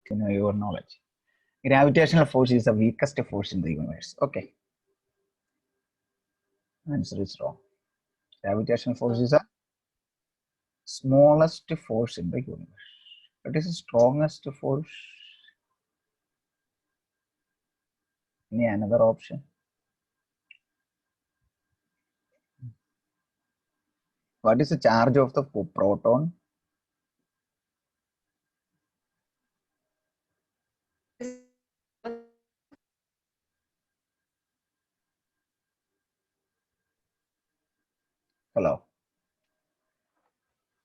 your knowledge. Gravitational force is the weakest force in the universe. Okay. Answer is wrong. Gravitational force is the smallest force in the universe. What is the strongest force? Any another option? What is the charge of the proton? Hello.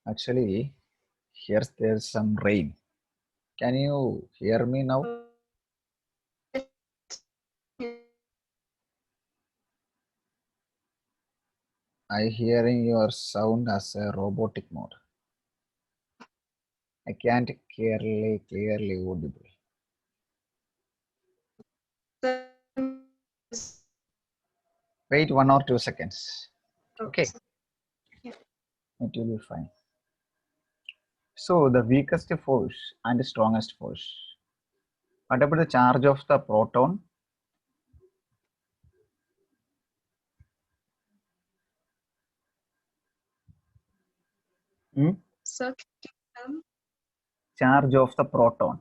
Actually, there's some rain. Can you hear me now? I hearing your sound as a robotic mode. I can't clearly audible. Wait 1 or 2 seconds. Okay. Yeah. It will be fine. So the weakest force and the strongest force. What about the charge of the proton? Sir, Charge of the proton.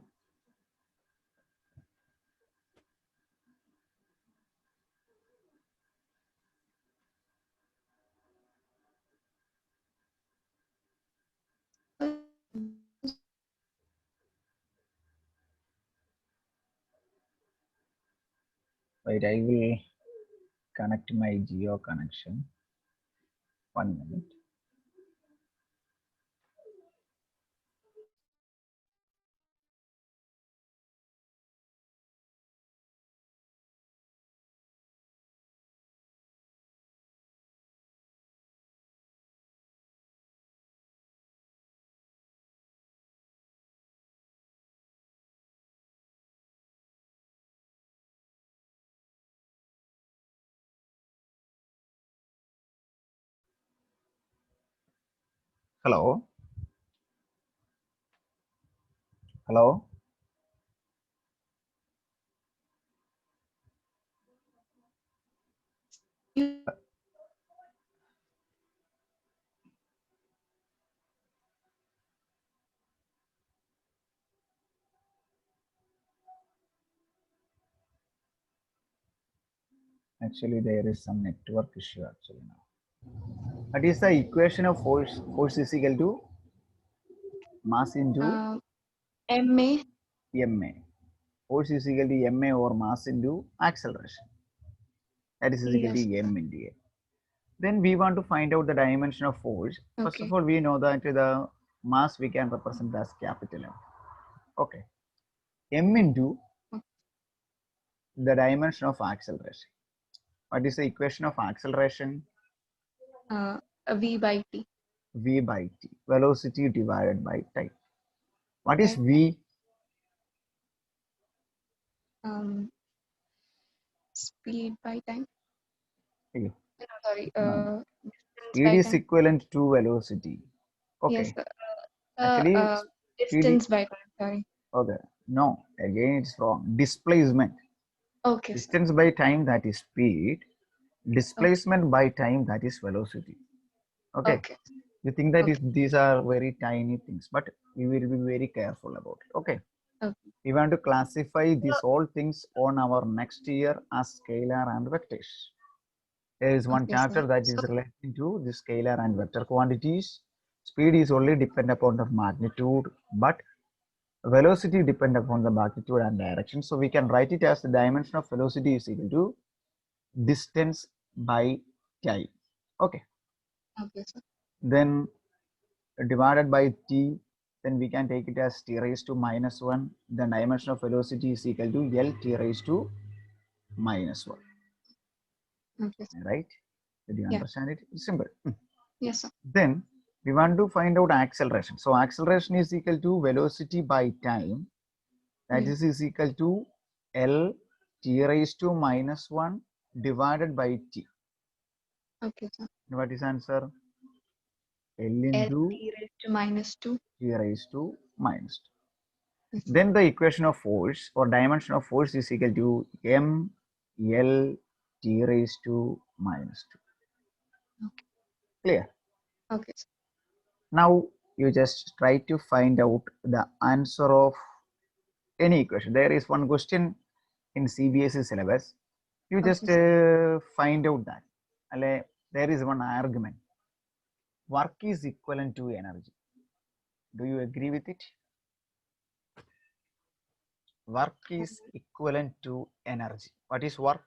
Wait, I will connect my Geo connection. 1 minute. Hello? Hello? Actually, there is some network issue actually now. What is the equation of force? Force is equal to mass into MA. ma. Force is equal to ma or mass into acceleration. That is equal to m into a. Then we want to find out the dimension of force. First of all, we know that the mass we can represent as capital M. Okay. M into the dimension of acceleration. What is the equation of acceleration? V by T. V by T. Velocity divided by time. What is V? Speed by time. No, sorry. Speed is equivalent to velocity. Okay. Yes. Actually, distance by time. Sorry. Okay. No, again it's wrong. Displacement. Okay. Distance by time, that is speed. Displacement by time, that is velocity. Okay. You think that these are very tiny things, but we will be very careful about it. Okay. We want to classify these all things on our next year as scalar and vectors. There is one chapter that is related to the scalar and vector quantities. Speed is only depend upon the magnitude, but velocity depend upon the magnitude and direction. So we can write it as the dimension of velocity is equal to distance by time. Okay. Okay, sir. Then divided by t, then we can take it as t raised to minus 1. The dimension of velocity is equal to L t raised to minus 1. Okay. Right? Did you understand it? It's simple. Yes, sir. Then we want to find out acceleration. So acceleration is equal to velocity by time. That is equal to L t raised to minus 1 divided by t. Okay, sir. What is answer? L into t raised to minus 2. T raised to minus 2. Then the equation of force or dimension of force is equal to m L T raised to minus 2. Okay. Clear? Okay, sir. Now you just try to find out the answer of any equation. There is one question in CBSE syllabus. You just Okay, find out that there is one argument. Work is equivalent to energy. Do you agree with it? Work is equivalent to energy. What is work?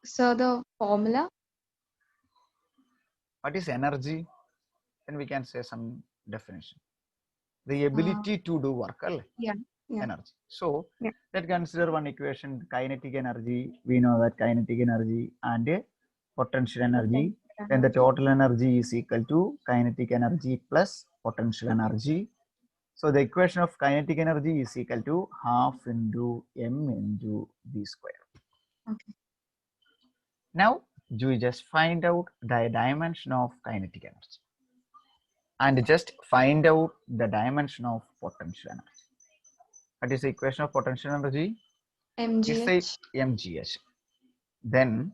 so the formula? What is energy? Then we can say some definition. The ability to do work. Yeah. Energy. So Yeah. let's consider one equation, kinetic energy. We know that kinetic energy and potential energy. Then the total energy is equal to kinetic energy plus potential energy. So the equation of kinetic energy is equal to half into m into v square. Okay. Now we just find out the dimension of kinetic energy and just find out the dimension of potential energy. What is the equation of potential energy? It's a MGH. mgh. Then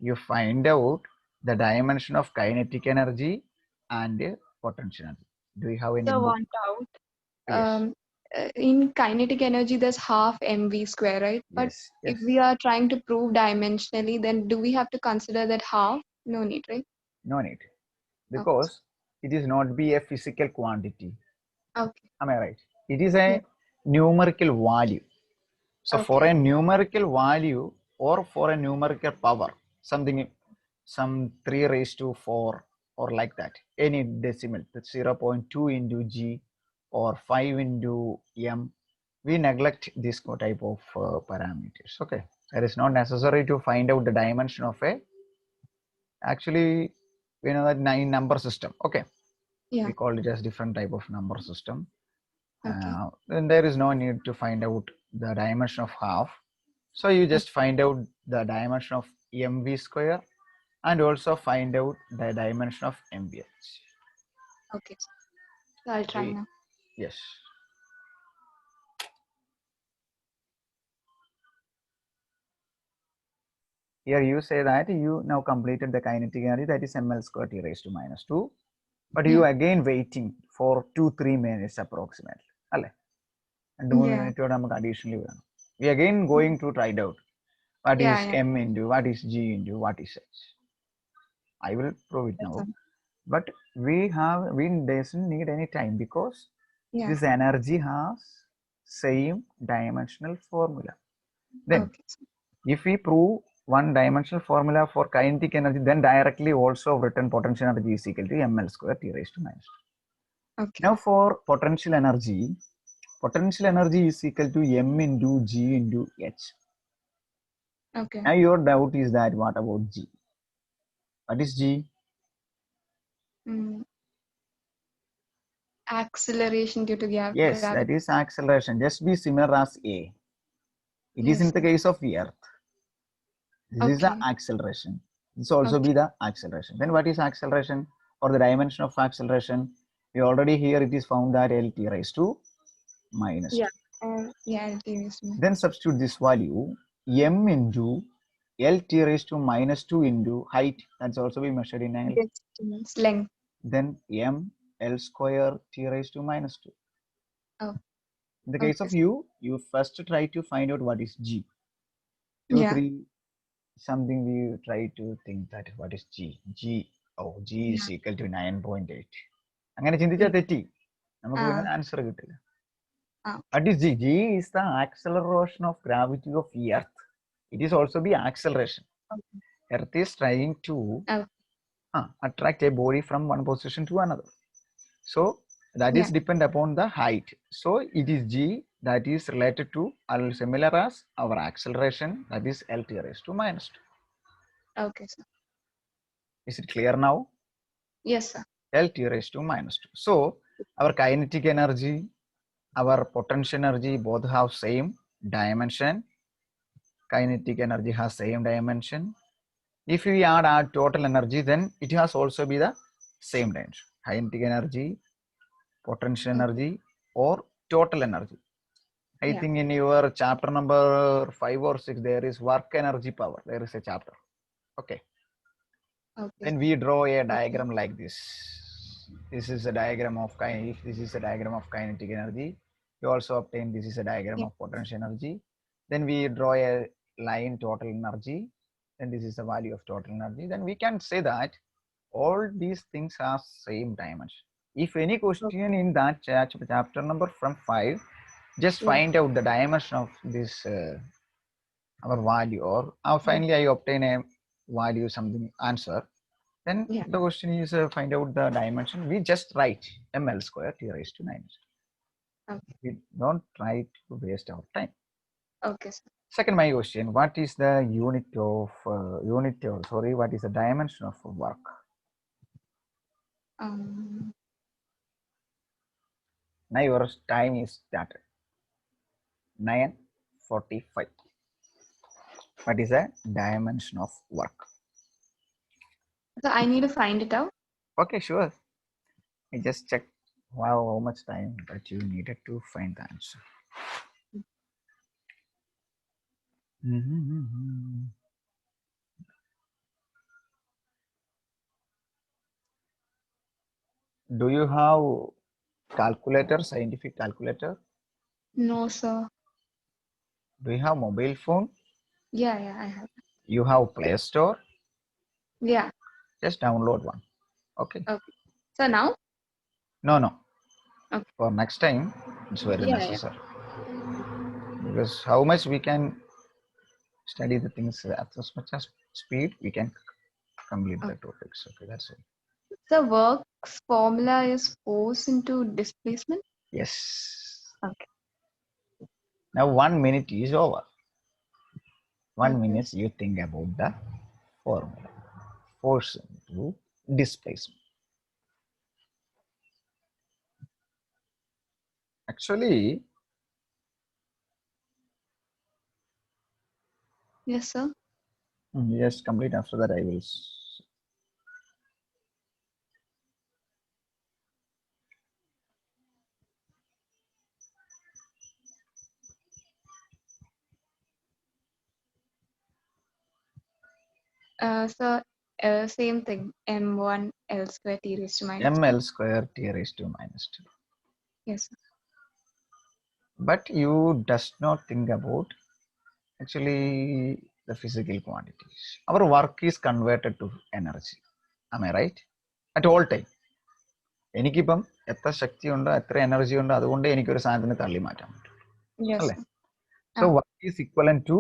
you find out the dimension of kinetic energy and potential energy. Do you have any So book? one doubt. Yes. In kinetic energy, there's half mv square, right? But Yes. if we are trying to prove dimensionally, then do we have to consider that half? No need, right? No need. Okay. Because it is not be a physical quantity. Okay. Am I right? It is a numerical value. So for a numerical value or for a numerical power, something, some 3 raised to 4 or like that, any decimal, that's 0.2 into g or 5 into m, we neglect this type of parameters. Okay, it is not necessary to find out the dimension of a, actually we know that 9 number system. Okay, we call it as different type of number system. Then there is no need to find out the dimension of half. So you just find out the dimension of mv square and also find out the dimension of mvh. Okay. So I'll try now. Yes. Here you say that you now completed the kinetic energy, that is ml square t raised to minus 2. But you again waiting for 2-3 minutes approximately. And 3 minutes additionally. We again going to try it out. What is m into, what is g into, what is h? I will prove it now. But we doesn't need any time because this energy has same dimensional formula. Then if we prove one dimensional formula for kinetic energy, then directly also written potential energy is equal to ml square t raised to minus 2. Now for potential energy is equal to m into g into h. Now your doubt is that what about g? What is g? Acceleration due to gravity. Yes, that is acceleration. Just be similar as a. It is in the case of the earth. This is the acceleration. This also be the acceleration. Then what is acceleration or the dimension of acceleration? We already here it is found that lt raised to minus 2. LT raised to minus 2. Then substitute this value m into lt raised to minus 2 into height. That's also be measured in L. Distance, length. Then m L square t raised to minus 2. In the case of you first try to find out what is g. 2, 3, something we try to think that what is g. G is equal to 9.8. അങ്ങനെ ചിന്തിച്ചാൽ തെറ്റി, നമുക്ക് പിന്നെ answer കിട്ടില്ല. What is g? G is the acceleration of gravity of earth. It is also the acceleration. Earth is trying to attract a body from one position to another. So that is depend upon the height. So it is g that is related to similar as our acceleration, that is lt raised to minus 2. Okay, sir. Is it clear now? Yes, sir. lt raised to minus 2. So our kinetic energy, our potential energy both have same dimension. Kinetic energy has same dimension. If we add our total energy, then it has also be the same dimension. Kinetic energy potential energy or total energy. I Yeah. think in your chapter number 5 or 6, there is work energy power. There is a chapter. Okay. Then we draw a diagram like this. This is a diagram of this is a diagram of kinetic energy. You also obtain this is a diagram of potential energy. Then we draw a line total energy. Then this is the value of total energy. Then we can say that all these things are same dimension. If any question in that chapter number from 5, just find out the dimension of this our value, or finally I obtain a value something answer. Then the question is find out the dimension. We just write ml square t raised to 9. We don't try to waste our time. Okay, sir. Second, my question: what is the what is the dimension of work? Now your time is started. 9:45. What is the dimension of work? So I need to find it out. Okay, sure. I just checked. Wow, how much time that you needed to find the answer. Do you have calculator, scientific calculator? No, sir. Do you have mobile phone? Yeah, I have. You have Play Store? Yeah. Just download one. Okay. So now? No. Okay. For next time, it's very necessary. Because how much we can study the things at as much as speed, we can complete the topics. Okay, that's it. So work's formula is force into displacement? Yes. Okay. Now 1 minute is over. 1 minute you think about the formula. Force into displacement. Actually, yes, sir. Yes, complete. After that, I will. So same thing. M1 L square T raised to minus ml square T raised to minus 2. Yes, sir. But you does not think about actually the physical quantities. Our work is converted to energy. Am I right? At all time. എനിക്കിപ്പം എത്ര ശക്തി ഉണ്ടോ എത്ര energy ഉണ്ടോ അതുകൊണ്ട് എനിക്കൊരു സാധനത്തിന് തള്ളി മാറ്റാൻ പറ്റും അല്ലേ so work is equal to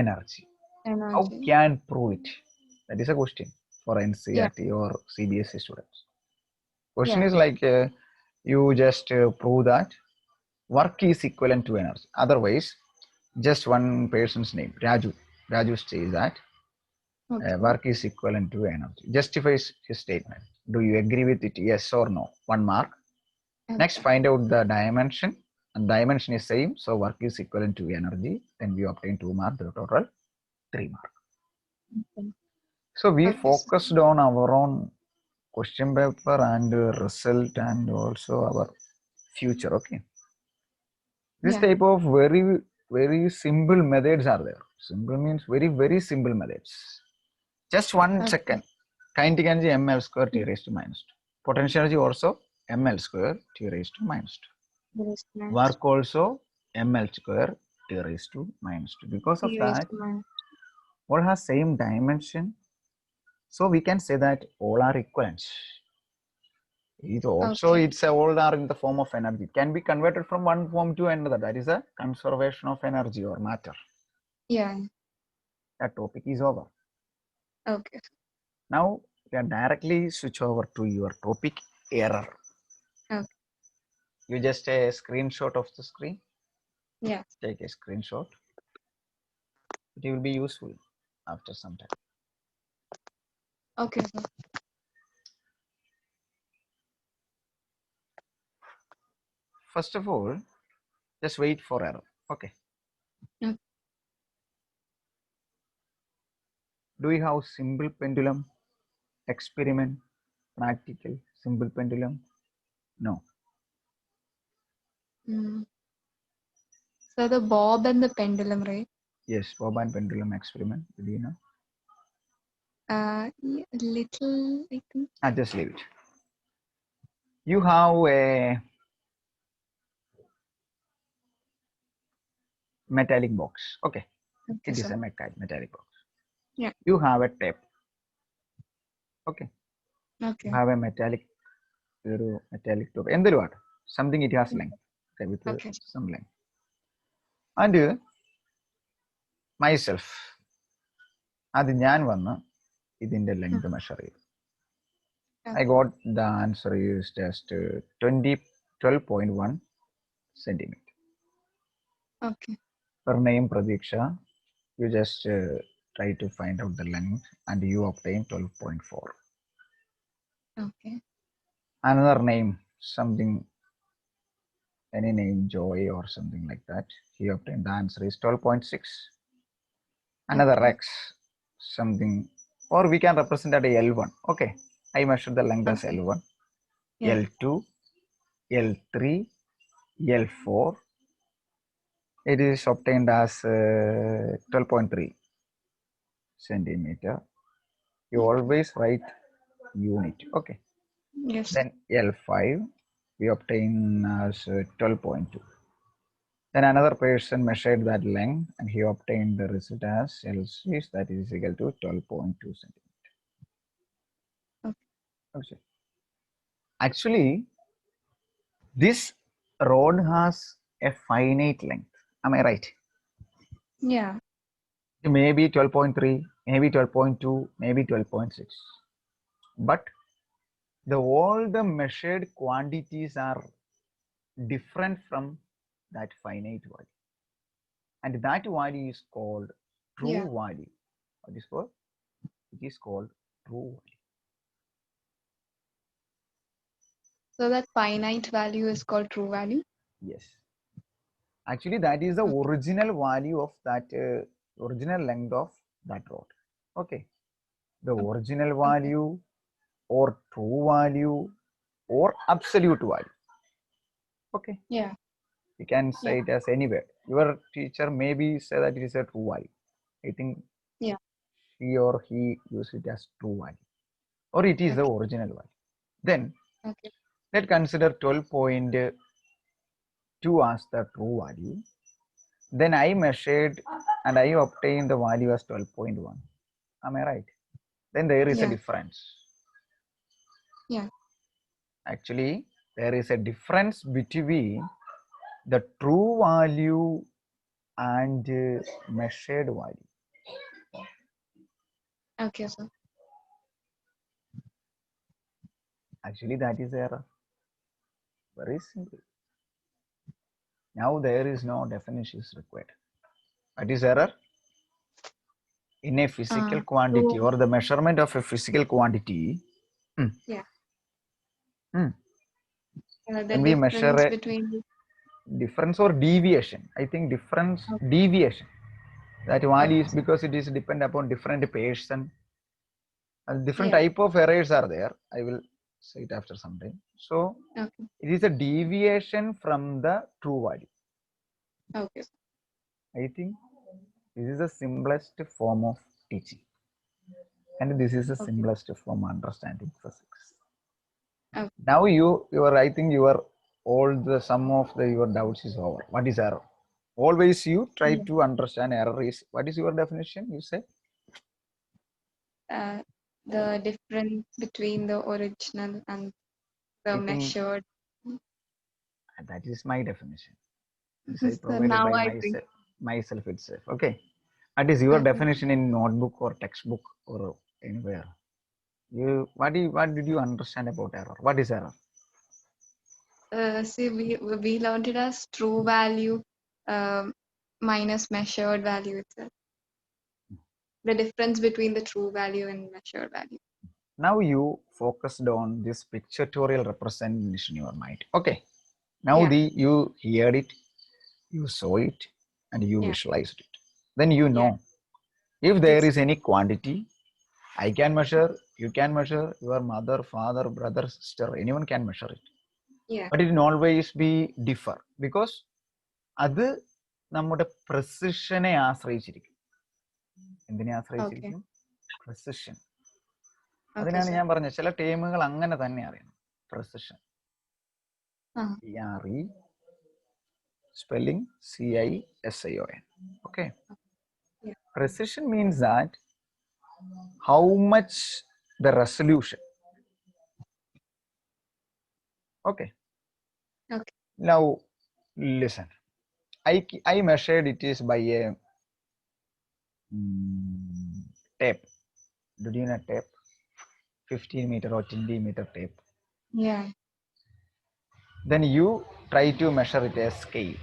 energy how can prove it that is a question for NCERT or CBSE students. Question is like you just prove that work is equivalent to energy. Otherwise, just one person's name, Raju says that work is equivalent to energy. Justifies his statement. Do you agree with it? Yes or no? 1 mark. Next, find out the dimension. And dimension is same, so work is equivalent to energy. Then we obtain 2 mark, the total 3 mark. So we focused on our own question paper and result and also our future. Okay. This type of very simple methods are there. Simple means very simple methods. Just 1 second. Kinetic energy ml square T raised to minus 2. Potential energy also ml square T raised to minus 2. Work also ml square T raised to minus 2. Because of that, all has same dimension. So we can say that all are equivalent. It also it's all are in the form of energy. It can be converted from one form to another. That is a conservation of energy or matter. Yeah. That topic is over. Okay. Now you can directly switch over to your topic error. Okay. You just take a screenshot of the screen. Yeah. Take a screenshot. It will be useful after some time. Okay, sir. First of all, just wait for error. Okay. Do you have simple pendulum? Experiment, practical, simple pendulum? No. So the bob and the pendulum, right? Yes, bob and pendulum experiment. Do you know? Yeah, little, I think. Just leave it. You have a metallic box. Okay. Okay, It is so a metallic box. yeah. You have a tape. Okay. Okay. You have a metallic tape. എന്തൊരു what? Something it has length. Okay, with Okay. some length. And myself, അത് ഞാൻ വന്ന് ഇതിന്റെ length measure ചെയ്തു. I got the answer is just 12.1 centimeter. Okay. Per name Pradiksha, you just try to find out the length and you obtain 12.4. Okay. Another name, something, any name, Joy or something like that. He obtained the answer is 12.6. Another Okay. X, something, or we can represent at a L1. Okay, I measured the length as L1, Yeah. L2, L3, L4. It is obtained as 12.3 centimeter. You always write unit. Okay. Yes. Then L5, we obtain as 12.2. Then another person measured that length and he obtained the result as L6, that is equal to 12.2 centimeter. Okay. Actually, this rod has a finite length. Am I right? Yeah. Maybe 12.3, maybe 12.2, maybe 12.6. But all the measured quantities are different from that finite value. And that value is called true value. What is called? It is called true value. So that finite value is called true value? Yes. Actually, that is the original value of that original length of that rod. Okay. The original value or true value or absolute value. Okay. Yeah. You can say it as anywhere. Your teacher maybe say that it is a true value. I think she or he use it as true value. Or it is the original value. Then let's consider 12.2 as the true value. Then I measured and I obtained the value as 12.1. Am I right? Then there is a difference. Yeah. Actually, there is a difference between the true value and measured value. Okay, sir. Actually, that is error. Very simple. Now there is no definition is required. That is error. In a physical quantity or the measurement of a physical quantity. The we difference measure a between difference or deviation. I think difference, deviation. That value is because it is depend upon different person. And different type of errors are there. I will say it after some time. So it is a deviation from the true value. Okay. I think this is the simplest form of teaching. And this is the simplest form of understanding physics. Now I think all the sum of your doubts is over. What is error? Always you try to understand error is, what is your definition? You say? The difference between the original and the measured. That is my definition. It's So provided now by myself itself. Okay. That is your definition in notebook or textbook or anywhere. What did you understand about error? What is error? See, we learned it as true value minus measured value itself. The difference between the true value and measured value. Now you focused on this pictorial representation in your mind. Okay. Now you heard it, you saw it, and you visualized it. Then you know if there is any quantity, I can measure, you can measure, your mother, father, brother, sister, anyone can measure it. Yeah. But it will always be differ because അത് നമ്മുടെ precision-നെ ആശ്രയിച്ചിരിക്കും. എന്തിനെ ആശ്രയിച്ചിരിക്കും? Precision. അതിനാണ് ഞാൻ പറഞ്ഞത് ചില ടേമുകൾ അങ്ങനെ തന്നെ അറിയണം. Precision. PRE spelling CISION. Okay. Yeah. Precision means that how much the resolution. Okay. Okay. Now listen. I measured it is by a tape. Did you know tape? 15 meter or 20 meter tape. Yeah. Then you try to measure it as scale.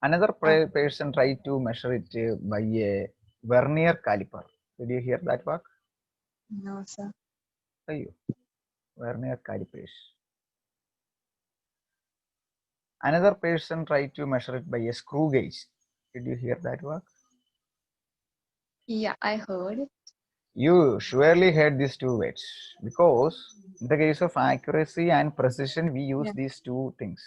Another person tried to measure it by a vernier caliper. Did you hear that word? No, sir. Vernier calipers. Another person tried to measure it by a screw gauge. Did you hear that word? Yeah, I heard it. You surely heard these two words because in the case of accuracy and precision, we use these two things.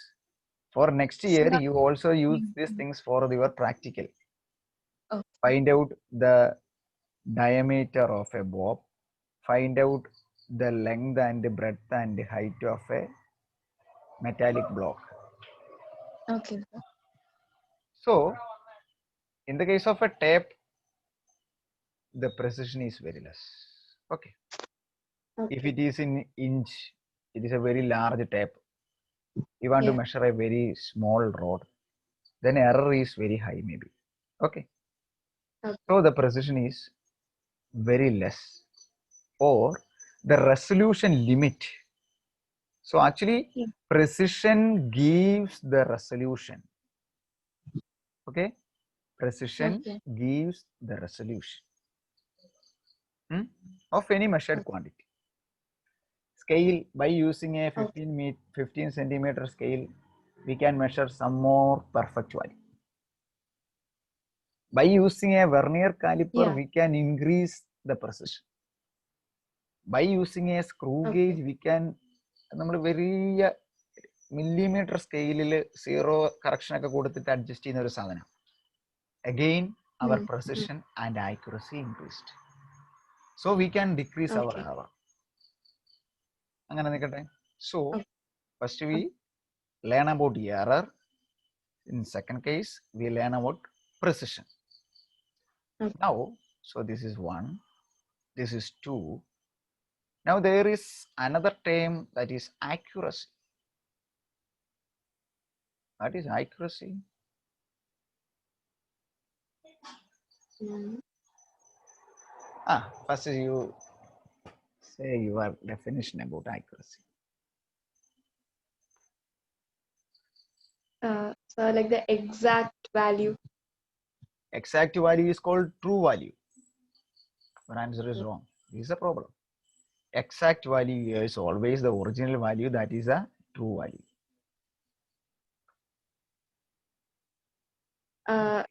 For next year, you also use these things for your practical. Find out the diameter of a bob, find out the length and the breadth and the height of a metallic block. Okay. So, in the case of a tape, the precision is very less. Okay. If it is in inch, it is a very large tape. You want to measure a very small rod, then error is very high maybe. Okay. So the precision is very less, or the resolution limit. So actually precision gives the resolution. Okay. Precision gives the resolution of any measured quantity. Scale, by using a 15 centimeter scale, we can measure some more perfect value. By using a vernier caliper, we can increase the precision. By using a screw gauge, we can very millimeter scale zero correction adjust in sadhana. Again, our precision and accuracy increased. So we can decrease our error. So first we learn about error. In second case, we learn about precision. Now, so this is 1, this is 2. Now there is another term that is accuracy. What is accuracy? First you say your definition about accuracy. So like the exact value. Exact value is called true value. Your answer is wrong. This is a problem. Exact value is always the original value, that is a true value.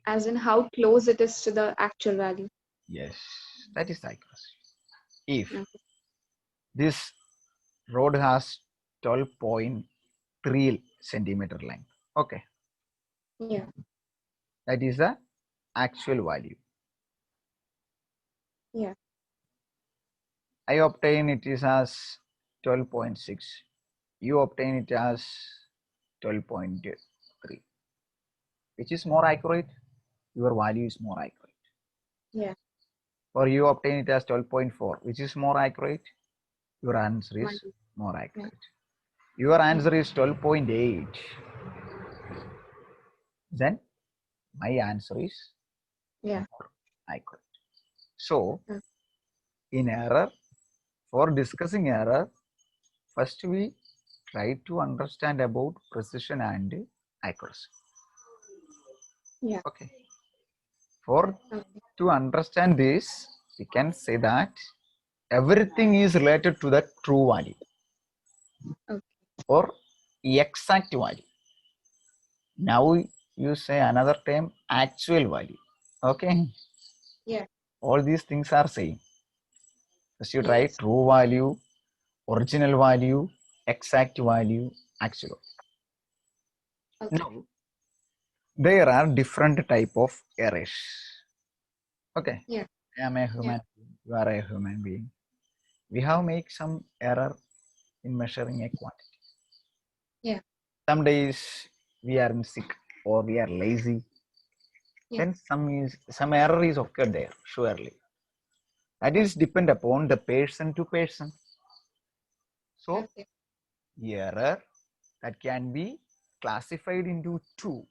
As in how close it is to the actual value. Yes, that is accuracy. If this rod has 12.3 centimeter length, okay. Yeah. That is the actual value. Yeah. I obtain it is as 12.6. You obtain it as 12.3. Which is more accurate? Your value is more accurate. Yeah. Or you obtain it as 12.4. Which is more accurate? Your answer is more accurate. Your answer is 12.8. Then my answer is more accurate. So in error, for discussing error, first we try to understand about precision and accuracy. Yeah. Okay. To understand this, we can say that everything is related to the true value or exact value. Now you say another term, actual value. Okay. Yeah. All these things are same. First you try true value, original value, exact value, actual. Okay. Now, there are different type of errors. Okay. Yeah. I am a human being. You are a human being. We have make some error in measuring a quantity. Yeah. Some days we are sick or we are lazy. Yeah. Then some error is occurred there, surely. That is depend upon the person to person. So Okay. error that can be classified into two.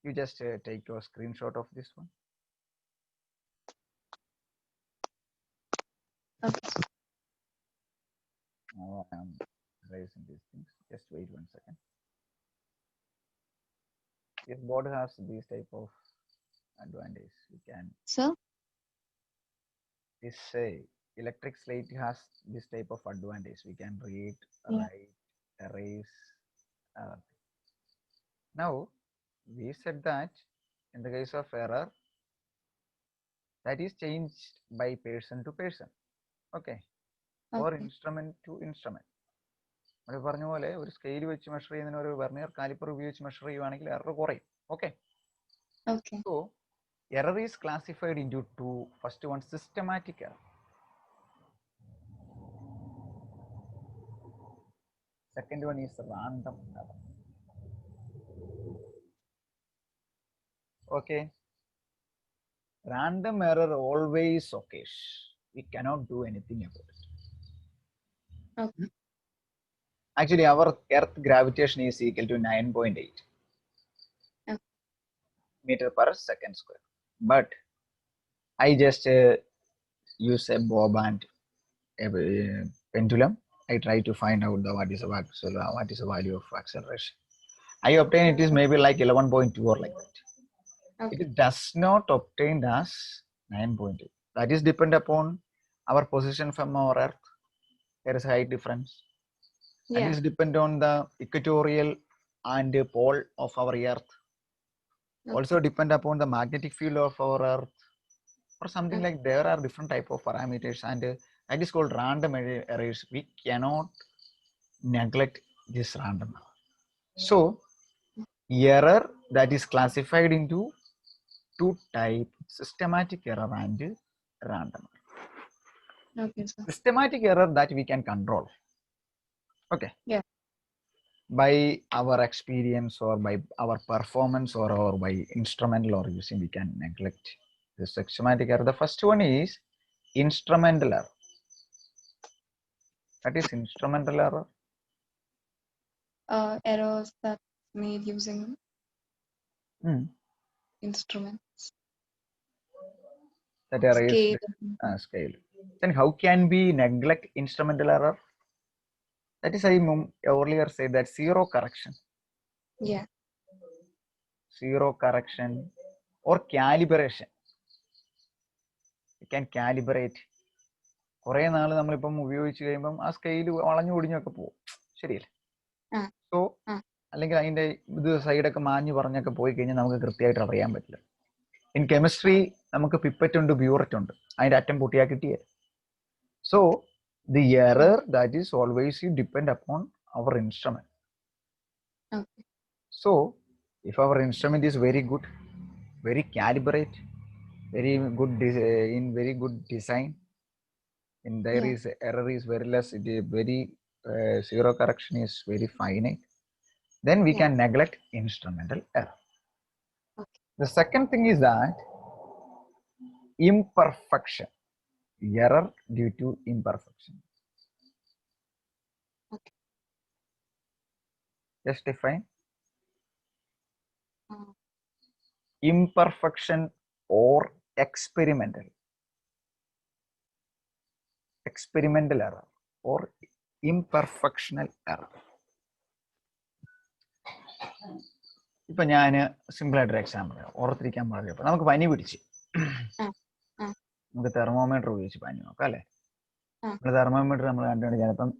You just take your screenshot of this one. Okay. Now I am erasing these things. Just wait 1 second. This board has this type of advantage. We can So, this electric slate has this type of advantage. We can read, yeah. write, erase. Now we said that in the case of error, that is changed by person to person. Okay. Or Okay. instrument to instrument. നമ്മൾ പറഞ്ഞ പോലെ ഒരു scale വെച്ച് measure ചെയ്യുന്നതിന് ഒരു vernier caliper ഉപയോഗിച്ച് measure ചെയ്യുവാണെങ്കിൽ error കുറയും. Okay. Okay. So error is classified into two. First one, systematic error. Second one is random error. Okay. Random error always occurs. We cannot do anything about it. Okay. Actually, our Earth gravitation is equal to 9.8 meter per second square. But I just use a bob and a pendulum. I try to find out what is the value of acceleration. I obtain it is maybe like 11.2 or like that. Okay. It does not obtain as 9.8. That is depend upon our position from our Earth. There is a height difference. That Yeah. is depend on the equatorial and pole of our Earth. Okay. Also depend upon the magnetic field of our Earth, or something like there are different type of parameters, and that is called random errors. We cannot neglect this random error. So error that is classified into two type: systematic error and random error. Okay, sir. Systematic error that we can control. Okay. Yeah. By our experience or by our performance or by instrumental or using, we can neglect the systematic error. The first one is instrumental error. That is instrumental error. Errors that made using instruments. That error is scale. Then how can we neglect instrumental error? That is, I earlier said that zero correction. Yeah. Zero correction or calibration. You can calibrate. കുറേ നാൾ നമ്മളിപ്പം ഉപയോഗിച്ച് കഴിയുമ്പം ആ scale വളഞ്ഞു ഒടിഞ്ഞൊക്കെ പോകും, ശരിയല്ലേ? So അല്ലെങ്കിൽ അതിന്റെ ഇത് സൈഡൊക്കെ മാഞ്ഞു പറഞ്ഞൊക്കെ പോയി കഴിഞ്ഞാൽ നമുക്ക് കൃത്യമായിട്ട് അറിയാൻ പറ്റില്ല. ഇൻ കെമിസ്ട്രി നമുക്ക് പിപ്പറ്റ് ഉണ്ട്, ബ്യൂററ്റ് ഉണ്ട്, അതിന്റെ അറ്റം പൊട്ടിയാ കിട്ടിയേ. So the error that is always depend upon our instrument. So if our instrument is very good, very calibrate, very good in very good design, and there is error is very less, it is very zero correction is very finite, then we can neglect instrumental error. The second thing is that imperfection, error due to imperfection. Just define imperfection or experimental error or imperfectional error. ഇപ്പൊ ഞാൻ simple ആയിട്ടൊരു example ഓർത്തിരിക്കാൻ പറഞ്ഞപ്പോൾ നമുക്ക് പനി പിടിച്ച്, നമുക്ക് thermometer ഉപയോഗിച്ച് പനി നോക്കാം അല്ലെ? നമ്മൾ തെർമോമീറ്റർ നമ്മൾ കണ്ടുകൊണ്ട് ചിലപ്പം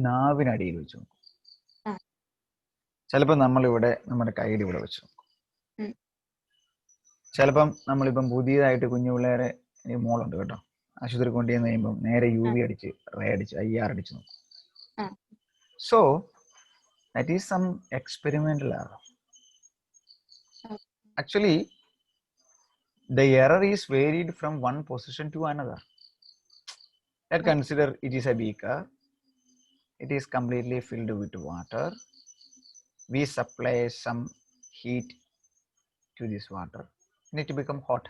നാവിനടിയിൽ വെച്ച് നോക്കും, ചിലപ്പോൾ നമ്മളിവിടെ നമ്മുടെ കയ്യിൽ ഇവിടെ വെച്ച് നോക്കും, ചിലപ്പം നമ്മളിപ്പം പുതിയതായിട്ട് കുഞ്ഞു പിള്ളേരെ മോളുണ്ട് കേട്ടോ, ആശുപത്രി കൊണ്ടുചെന്ന് കഴിയുമ്പം നേരെ UV അടിച്ച് റേ അടിച്ച് IR അടിച്ച് നോക്കും. So that is some experimental error. Actually, the error is varied from one position to another. Let's consider it is a beaker. It is completely filled with water. We supply some heat to this water. It need to become hot.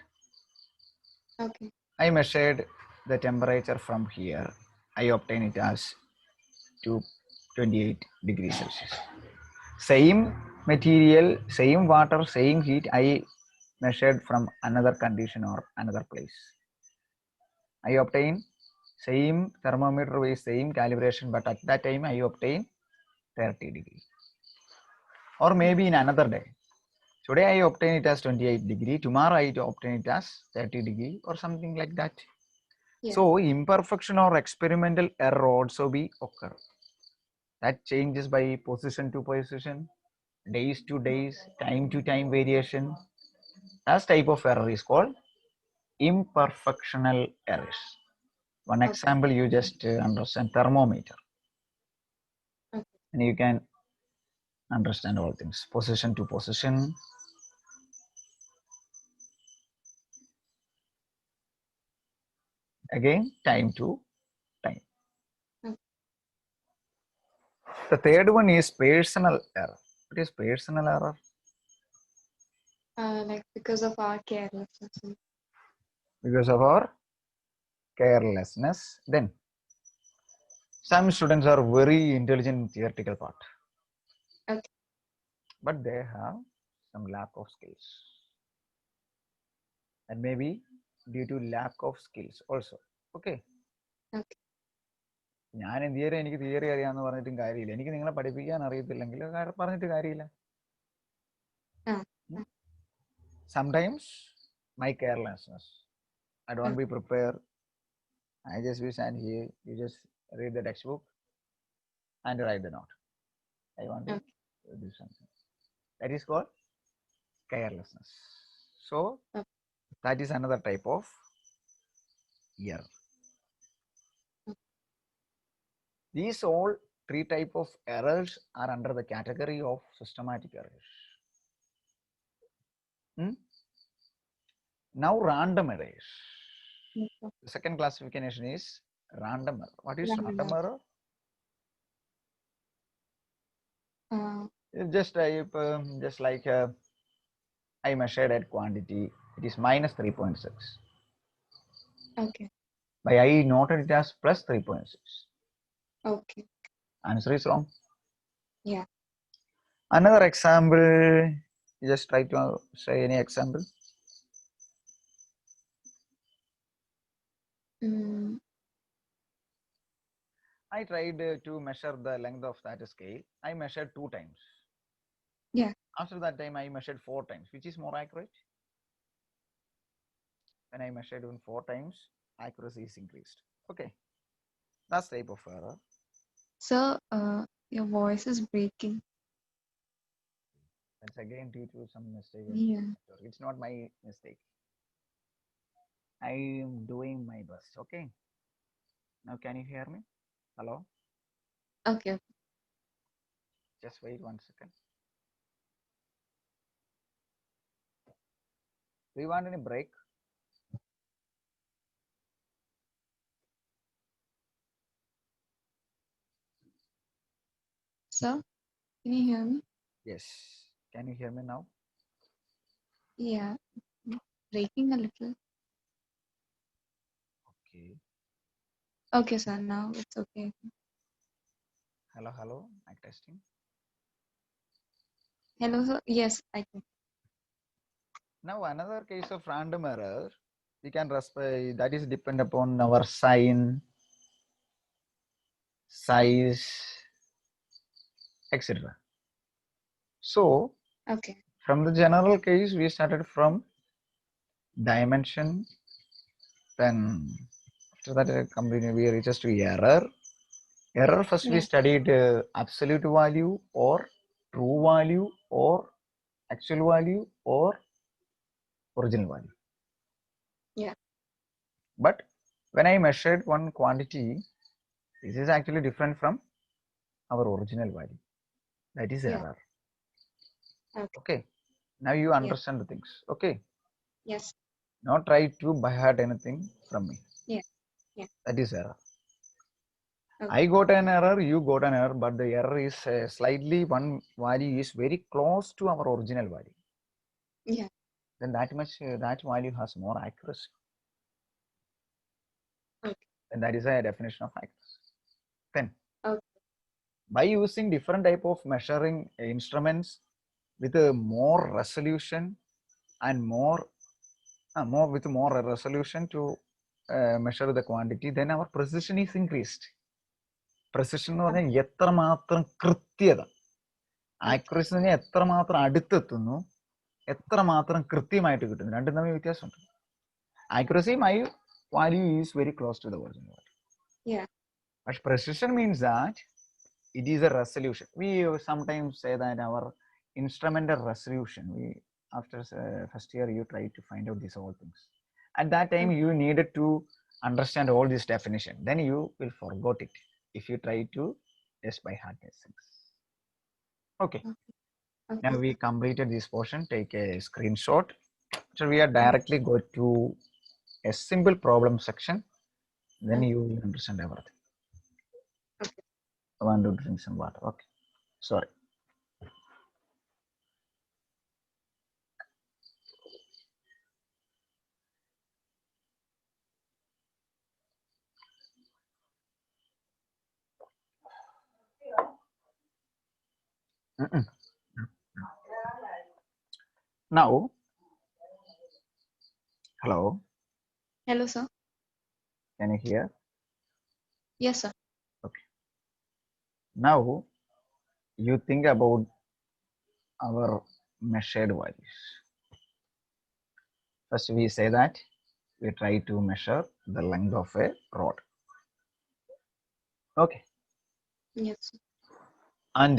Okay. I measured the temperature from here. I obtain it as 228 degrees Celsius. Same material, same water, same heat, I measured from another condition or another place. I obtain same thermometer with same calibration, but at that time I obtain 30 degrees. Or maybe in another day. Today I obtain it as 28 degree, tomorrow I obtain it as 30 degree or something like that. Yeah. So imperfection or experimental error also be occur. That changes by position to position, days to days, time to time variation. That type of error is called imperfectional errors. One example you just understand thermometer. And you can understand all things. Position to position. Again, time to time. The third one is personal error. What is personal error? Like because of our carelessness. Because of our carelessness. Then some students are very intelligent in theoretical part. Okay. But they have some lack of skills. And maybe due to lack of skills also. Okay. Okay. ഞാൻ എന്തിയേറെ എനിക്ക് theory അറിയാമെന്ന് പറഞ്ഞിട്ടും കാര്യമില്ല. എനിക്ക് നിങ്ങളെ പഠിപ്പിക്കാൻ അറിയത്തില്ലെങ്കിൽ പറഞ്ഞിട്ട് കാര്യമില്ല. Sometimes my carelessness. I don't be prepared. I just will stand here. You just read the textbook and write the note. I want to do something. That is called carelessness. So that is another type of error. These all three type of errors are under the category of systematic errors. Now random errors. The second classification is random error. What is random error? Just like I measured at quantity, it is minus 3.6. Okay. But I noted it as plus 3.6. Okay. Answer is wrong. Yeah. Another example, just try to say any example. I tried to measure the length of that scale. I measured 2 times. Yeah. After that time, I measured 4 times, which is more accurate. When I measured even 4 times, accuracy is increased. Okay. That's type of error. Sir, your voice is breaking. That's again due to some mistake. Yeah. It's not my mistake. I am doing my best. Okay. Now can you hear me? Hello? Okay. Just wait 1 second. Do you want any break? Sir, can you hear me? Yes. Can you hear me now? Yeah. Breaking a little. Okay. Okay, sir. Now it's okay. Hello, hello. Mic testing. Hello, sir. Yes, I can. Now another case of random error, we can respect that is depend upon our sign, size, etc. So Okay. from the general case, we started from dimension, then after that completely we reaches to error. Error first we studied absolute value or true value or actual value or original value. Yeah. But when I measured one quantity, this is actually different from our original value. That is Yeah. error. Okay. Now you understand the things. Okay. Yes. Not try to buy hard anything from me. Yeah. Yeah. That is error. Okay. I got an error, you got an error, but the error is slightly one value is very close to our original value. Yeah. Then that value has more accuracy. Okay. And that is a definition of accuracy. Then, okay. By using different type of measuring instruments with a more resolution and more resolution to measure the quantity, then our precision is increased. Precision എന്ന് പറഞ്ഞാൽ എത്രമാത്രം കൃത്യത, ആക്യുറസിനെ എത്രമാത്രം അടുത്തെത്തുന്നു, എത്രമാത്രം കൃത്യമായിട്ട് കിട്ടുന്നു, രണ്ടും തമ്മിൽ വ്യത്യാസമുണ്ട്. Accuracy, my value is very close to the original value. Yeah. But precision means that it is a resolution. We sometimes say that our instrumental resolution, after first year you try to find out these all things. At that time you needed to understand all this definition. Then you will forget it if you try to just by heart these things. Okay. Now we completed this portion. Take a screenshot. So we are directly go to a simple problem section. Then you will understand everything. Okay. I want to drink some water. Okay. Sorry. Now, hello. Hello, sir. Can you hear? Yes, sir. Okay. Now, you think about our measured values. First, we say that we try to measure the length of a rod. Okay. Yes, sir. And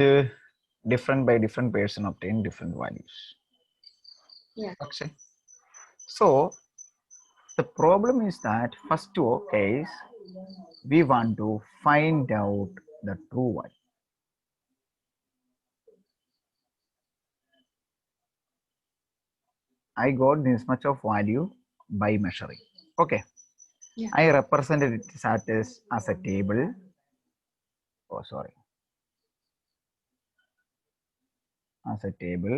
different person obtain different values. Yeah. Okay. So, the problem is that first case, we want to find out the true value. I got this much of value by measuring. Okay. Yeah. I represented it as a table. Oh, sorry. As a table.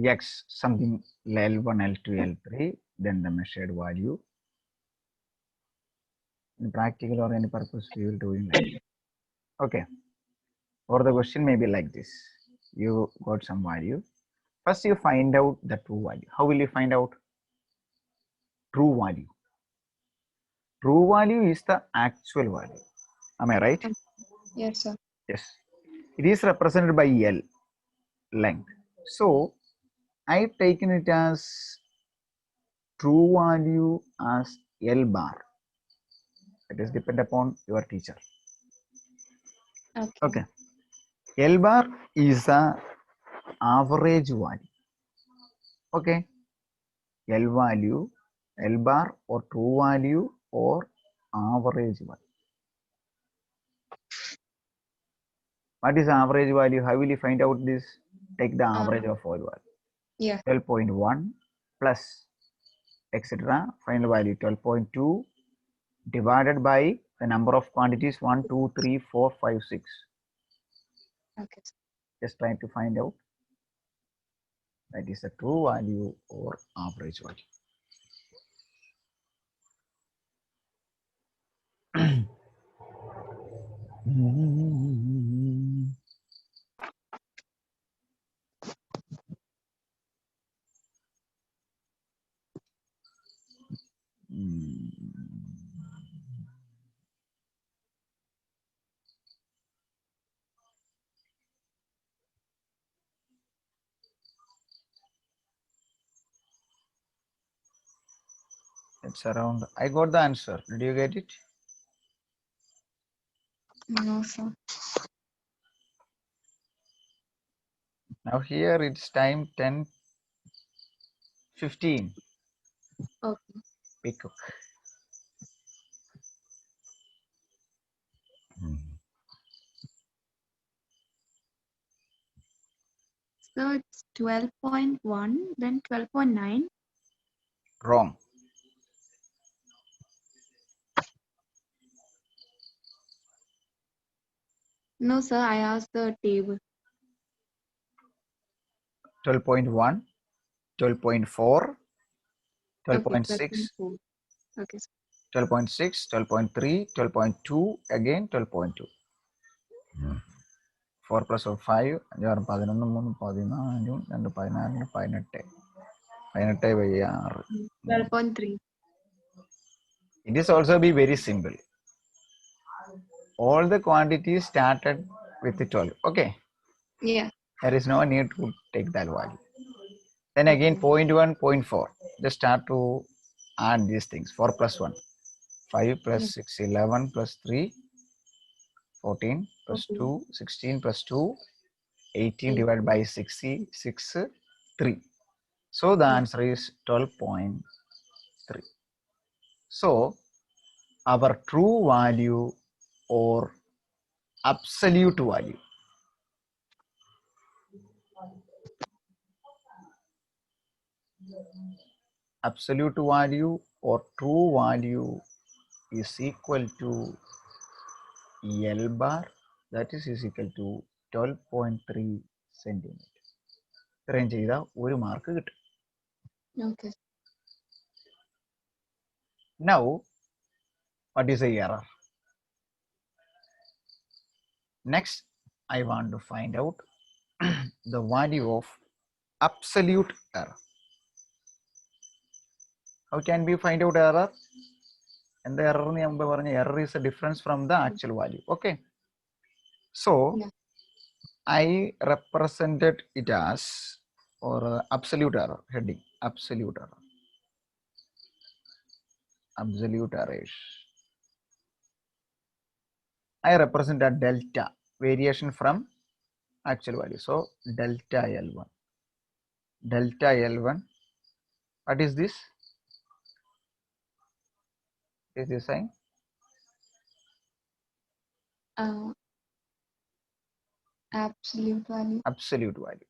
X something L1, L2, L3, then the measured value. In practical or any purpose, we will do it like this. Okay. Or the question may be like this. You got some value. First, you find out the true value. How will you find out true value? True value is the actual value. Am I right? Yes, sir. Yes. It is represented by L, length. So, I've taken it as true value as L bar. It is depend upon your teacher. Okay. L bar is the average value. Okay. L value, L bar or true value or average value. What is average value? How will you find out this? Take the average of all value. Yeah. 12.1 plus etc. Final value 12.2 divided by the number of quantities 1, 2, 3, 4, 5, 6. Okay. Just trying to find out that is the true value or average value. It's around. I got the answer. Did you get it? No, sir. Now here it's time 10:15. Okay. Peacock. So it's 12.1, then 12.9. Wrong. No, sir, I asked the table. 12.1, 12.4, Okay, 12.6, 12.4. Okay, sir. 12.6, 12.3, 12.2, again 12.2. 4 plus or 5, 5, 11, 3, 14, 2, 16, 18. 18 by 6. 12.3. It is also be very simple. All the quantities started with 12. Okay. Yeah. There is no need to take that value. Then again, Okay. 0.1, 0.4. Just start to add these things. 4 plus 1. 5 plus Yeah. 6, 11 plus 3, 14 plus Okay. 2, 16 plus 2, 18 8. divided by 60, 6, 3. So the Yeah. answer is 12.3. So our true value or absolute value. Absolute value or true value is equal to L bar, that is equal to 12.3 centimeter. ഇത്രയും ചെയ്താൽ ഒരു mark കിട്ടും. Okay. Now, what is the error? Next, I want to find out the value of absolute error. How can we find out error? And the error is a difference from the actual value. Okay. So, Yeah. I represented it as or absolute error heading. Absolute error. Absolute error. I represent a delta variation from actual value. So delta L1. Delta L1. What is this? Is this sign? Absolute value. Absolute value.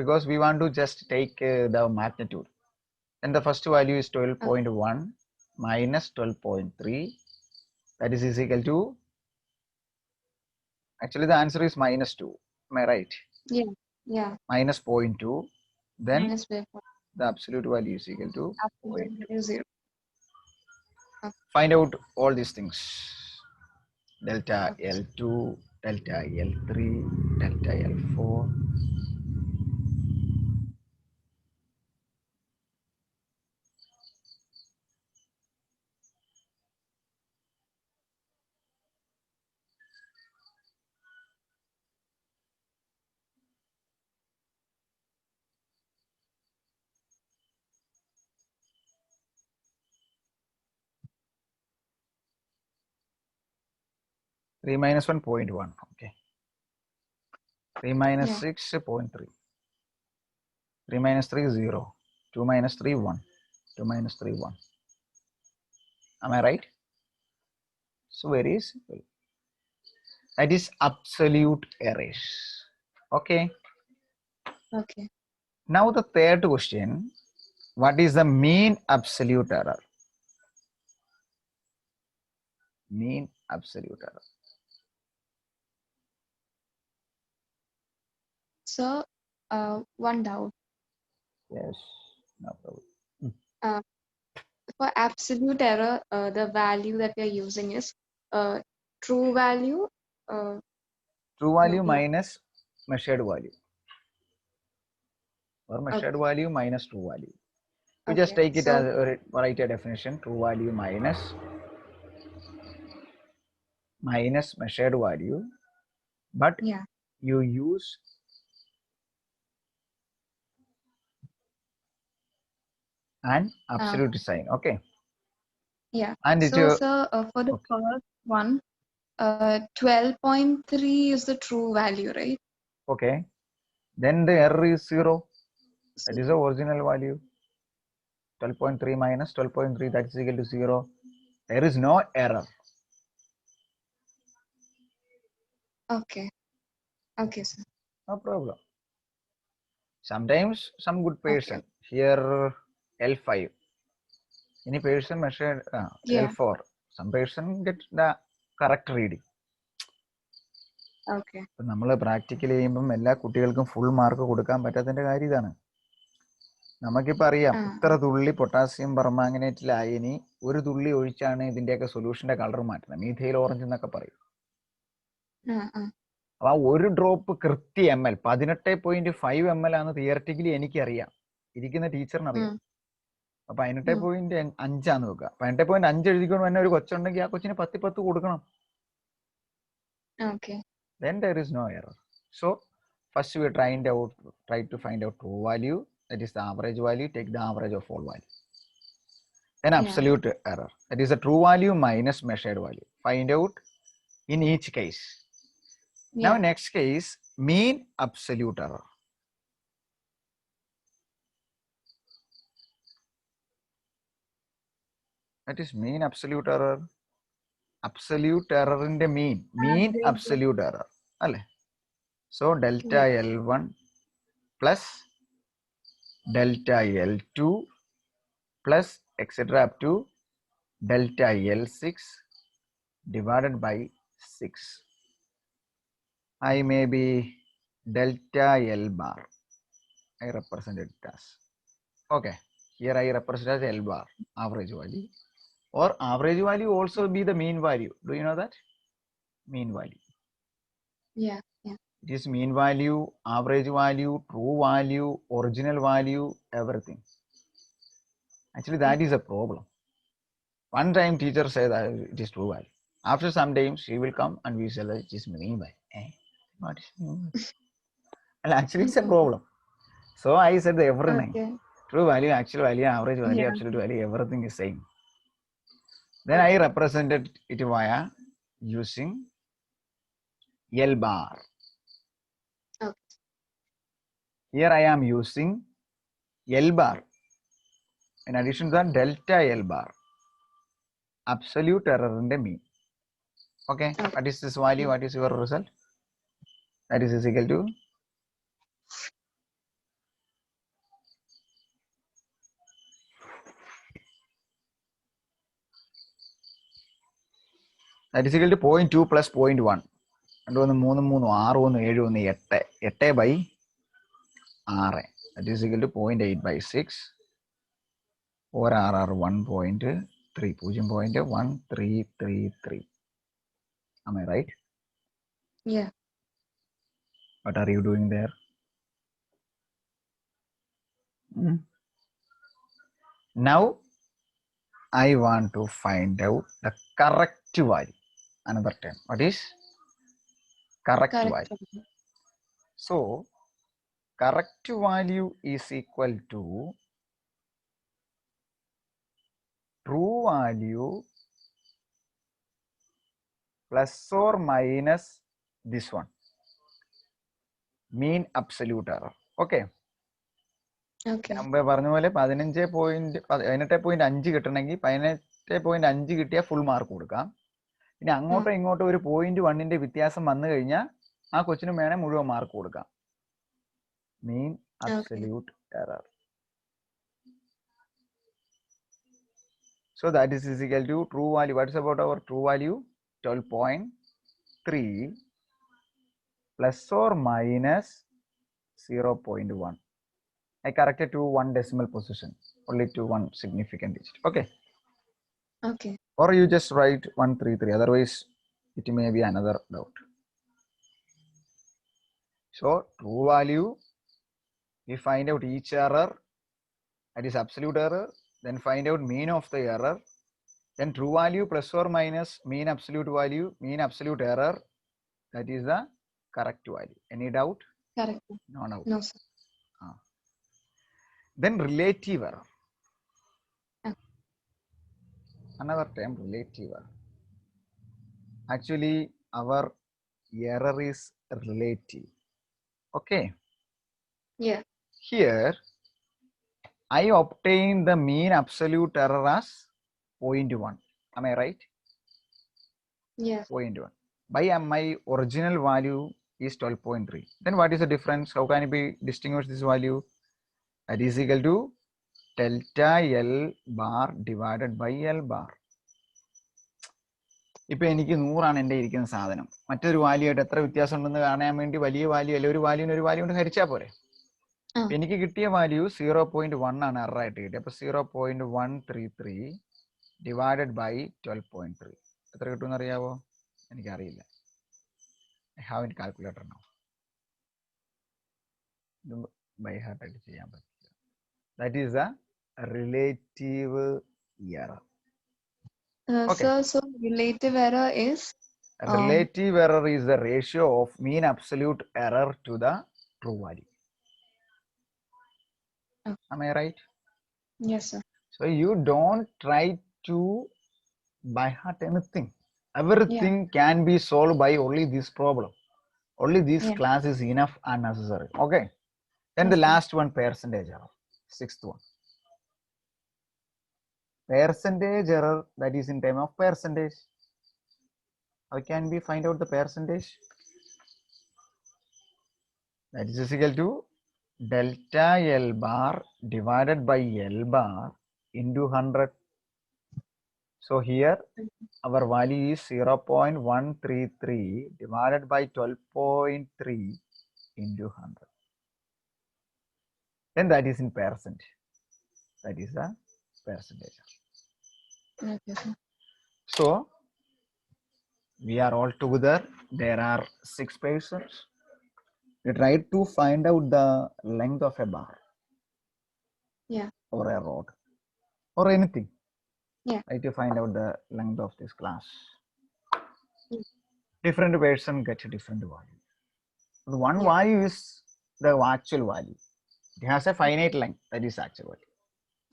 Because we want to just take the magnitude. And the first value is 12.1 minus 12.3. That is equal to, actually the answer is minus 2. Am I right? Yeah. Yeah. Minus 0.2. Then Minus 12. the absolute value is equal to Absolute 0.2. value 0. Okay. Find out all these things. Delta Okay. L2, delta L3, delta L4. Three minus 1.1. Okay. 3 minus 6.3. 3 minus 3 0. 2 minus 3 1. 2 minus 3 1. Am I right? So very simple. That is absolute errors. Okay. Okay. Now the third question. What is the mean absolute error? Mean absolute error. So, one doubt. Yes. No problem. For absolute error, the value that we are using is true value. True No, value not. minus measured value. Or measured Okay. value minus true value. You just Okay. take it So, as a write a definition. True value minus measured value, but yeah. you use an absolute sign. Okay. Yeah. And it So, sir, for the okay. first one, 12.3 is the true value, right? Okay. Then the error is 0. That So, is the original value. 12.3 minus 12.3, that is equal to 0. There is no error. okay. Okay, sir. No problem. Sometimes some good person here L5. Any person measured L4. Some person get the correct reading. Okay. നമ്മൾ practical ചെയ്യുമ്പം എല്ലാ കുട്ടികൾക്കും full mark കൊടുക്കാൻ പറ്റാത്തതിന്റെ കാര്യം ഇതാണ്. നമുക്കിപ്പോൾ അറിയാം ഇത്ര തുള്ളി പൊട്ടാസ്യം പെർമാംഗനേറ്റ് ലായനി ഒരു തുള്ളി ഒഴിച്ചാണ് ഇതിന്റെയൊക്കെ സൊല്യൂഷന്റെ കളർ മാറ്റുന്നത്. മീഥൈൽ ഓറഞ്ച് എന്നൊക്കെ പറയും. അപ്പൊ ആ ഒരു ഡ്രോപ്പ് കൃത്യ ml 18.5 ml ആണ് തിയററ്റിക്കലി എനിക്കറിയാം, ഇരിക്കുന്ന ടീച്ചറിന് അറിയാം. അപ്പൊ 18.5 നോക്കുക. 18.5 എഴുതിക്കൊണ്ട് തന്നെ ഒരു കൊച്ചുണ്ടെങ്കിൽ ആ കൊച്ചിന് 10 കൊടുക്കണം. Then there is no error. So first we try to find out true value, that is the average value. Take the average of all value. Then absolute error, that is the true value minus measured value. Find out in each case. Now next case, mean absolute error. That is mean absolute error. Absolute error in the mean absolute error. So delta L1 plus delta L2 plus etc. up to delta L6 divided by 6. I may be delta L bar. I represent it as. Okay. Here I represent as L bar, average value. Or average value also be the mean value. Do you know that? Mean value. Yeah. It is mean value, average value, true value, original value, everything. Actually, that is a problem. One time teacher said that it is true value. After some time, she will come and we say that it is mean value. What is mean value? Well, actually, it's a problem. So I said everything. True value, actual value, average value, absolute value, everything is same. Then I represented it via using L bar. Here I am using L bar. In addition to that, delta L bar. Absolute error in the mean. Okay. What is this value? What is your result? That is equal to that is equal to 0.2 plus 0.1. And 3, 3, 6, 1, 7, 8. 8 by 6. That is equal to 0.8 by 6. Or RR 1.3. 0.1333. Am I right? Yeah. What are you doing there? Now I want to find out the correct value. Another term. What is correct value? So correct value is equal to true value plus or minus this one, mean absolute error. Okay. നമ്മൾ പറഞ്ഞ പോലെ 18.5 കിട്ടണമെങ്കിൽ 18.5 കിട്ടിയാൽ full mark കൊടുക്കാം. പിന്നെ അങ്ങോട്ടോ ഇങ്ങോട്ടോ ഒരു 0.1 വ്യത്യാസം വന്നു കഴിഞ്ഞാൽ ആ കൊച്ചിനും വേണേ മുഴുവൻ മാർക്ക് കൊടുക്കാം. മീൻ absolute error. So that is equal to true value. What is about our true value? 12.3 plus or minus 0.1. I corrected to 1 decimal position, only to 1 significant digit. Okay. Or you just write 133. Otherwise, it may be another doubt. So true value, we find out each error, that is absolute error. Then find out mean of the error. Then true value plus or minus mean absolute value, mean absolute error. That is the correct value. Any doubt? Correct. No doubt. No, sir. Then relative error. Another term, relative error. Actually, our error is relative. Okay. Yeah. Here, I obtain the mean absolute error as 0.1. Am I right? Yes. 0.1. By my original value is 12.3. Then what is the difference? How can we distinguish this value? That is equal to delta L bar divided by L bar. ഇപ്പോൾ എനിക്ക് 100 എൻ്റെ ഇരിക്കുന്ന സാധനം മറ്റൊരു value ആയിട്ട് എത്ര വ്യത്യാസം ഉണ്ടെന്ന് കാണാൻ വേണ്ടി വലിയ വാല്യൂ അല്ലെ ഒരു വാല്യൂ കൊണ്ട് ഹരിച്ചാൽ പോരെ. എനിക്ക് കിട്ടിയ വാല്യൂ 0.1 ആണ് എറർ ആയിട്ട് കിട്ടിയത്. അപ്പോൾ 0.133 ഡിവൈഡഡ് ബൈ 12.3 എത്ര കിട്ടുമെന്ന് അറിയാവോ? എനിക്കറിയില്ല. I have a calculator now. By heart ആയിട്ട് ചെയ്യാൻ പറ്റില്ല. That is a relative error. Okay. So relative error is? Relative error is the ratio of mean absolute error to the true value. Okay. Am I right? Yes, sir. So you don't try to by heart anything. Everything can be solved by only this problem. Only this class is enough and necessary. Okay. Then the last one, percentage error. Sixth one. Percentage error, that is in terms of percentage. How can we find out the percentage? That is equal to delta L bar divided by L bar into 100. So here our value is 0.133 divided by 12.3 into 100. Then that is in percent. That is the percentage. Okay. So we are all together. There are 6 persons. We try to find out the length of a bar. Yeah. Or a rod. Or anything. Yeah. Try to find out the length of this class. Different person get a different value. One value is the actual value. It has a finite length. That is actual value.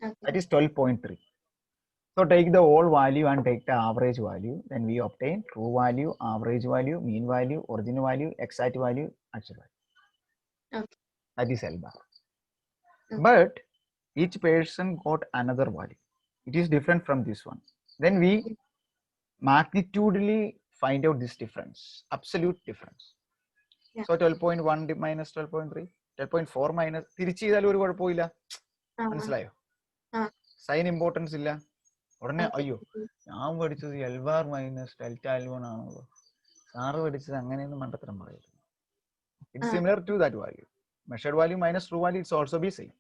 Okay. That is 12.3. So take the whole value and take the average value. Then we obtain true value, average value, mean value, original value, exact value, actual value. Okay. That is L bar. Okay. But each person got another value. It is different from this one. Then we magnitudely find out this difference, absolute difference. Yeah. So 12.1 minus 12.3, 12.4 minus. തിരിച്ചു ചെയ്താലും ഒരു കുഴപ്പമില്ല. മനസ്സിലായോ? Sign importance ഇല്ല. ഉടനെ അയ്യോ ഞാൻ പഠിച്ചത് L bar minus delta L1 ആണല്ലോ, സാറ് പഠിച്ചത് അങ്ങനെയൊന്നും മണ്ടത്തരം പറയരുത്. It's similar to that value. Measured value minus true value, it's also be same.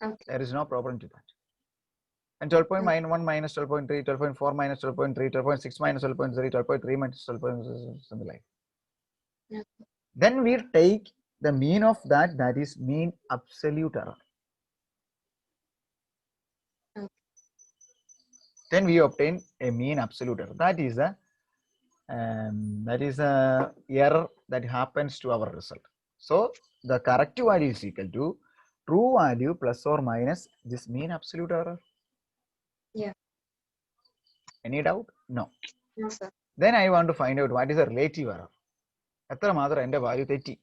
Okay. There is no problem to that. And 12.1 minus 12.3, 12.4 minus 12.3, 12.6 minus 12.3, 12.3 minus 12.3, something like. Okay. Then we take the mean of that, that is mean absolute error. Okay. Then we obtain a mean absolute error. That is a error that happens to our result. So the correct value is equal to true value plus or minus this mean absolute error. Yeah. Any doubt? No. No, sir. Then I want to find out what is the relative error. എത്ര മാത്രം എൻ്റെ value തെറ്റി.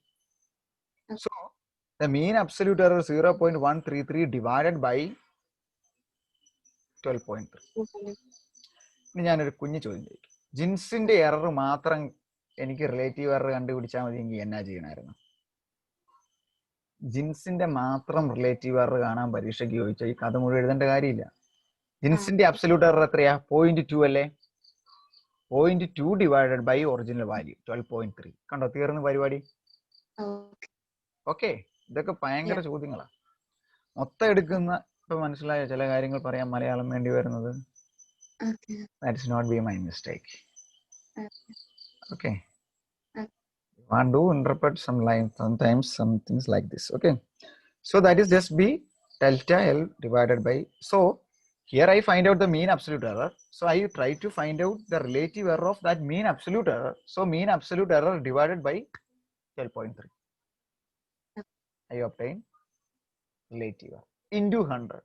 So the mean absolute error 0.133 divided by 12.3. ഇനി ഞാനൊരു കുഞ്ഞു ചോദ്യം ചോദിക്കും. ജിൻസിന്റെ error മാത്രം എനിക്ക് റിലേറ്റീവ് എറർ കണ്ടുപിടിച്ചാൽ മതി എങ്കിൽ എന്നാ ചെയ്യണമായിരുന്നു? ജിൻസിന്റെ മാത്രം റിലേറ്റീവ് എറർ കാണാൻ പരീക്ഷയ്ക്ക് ചോദിച്ചാൽ ഈ കഥ മുഴുവൻ എഴുതേണ്ട കാര്യമില്ല. ജിൻസിന്റെ അബ്സല്യൂട്ട് എറർ എത്രയാ? 0.2 അല്ലേ? 0.2 ഡിവൈഡഡ് ബൈ ഒറിജിനൽ വാല്യൂ 12.3. കണ്ടോ, തീർന്ന പരിപാടി. ഓക്കെ, ഇതൊക്കെ ഭയങ്കര ചോദ്യങ്ങളാണ്. മൊത്തം എടുക്കുന്ന ഇപ്പൊ മനസ്സിലായ ചില കാര്യങ്ങൾ പറയാൻ മലയാളം വേണ്ടി വരുന്നത്. That's not be my mistake. Okay. Want to interpret some lines, sometimes some things like this. Okay. So that is just be delta L divided by. So here I find out the mean absolute error. So I try to find out the relative error of that mean absolute error. So mean absolute error divided by 12.3. I obtain relative error into 100.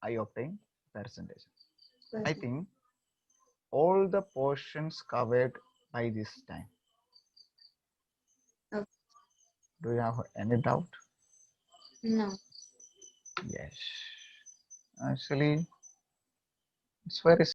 I obtain percentage. I think all the portions covered by this time. Okay. Do you have any doubt? No. Yes. Actually, it's very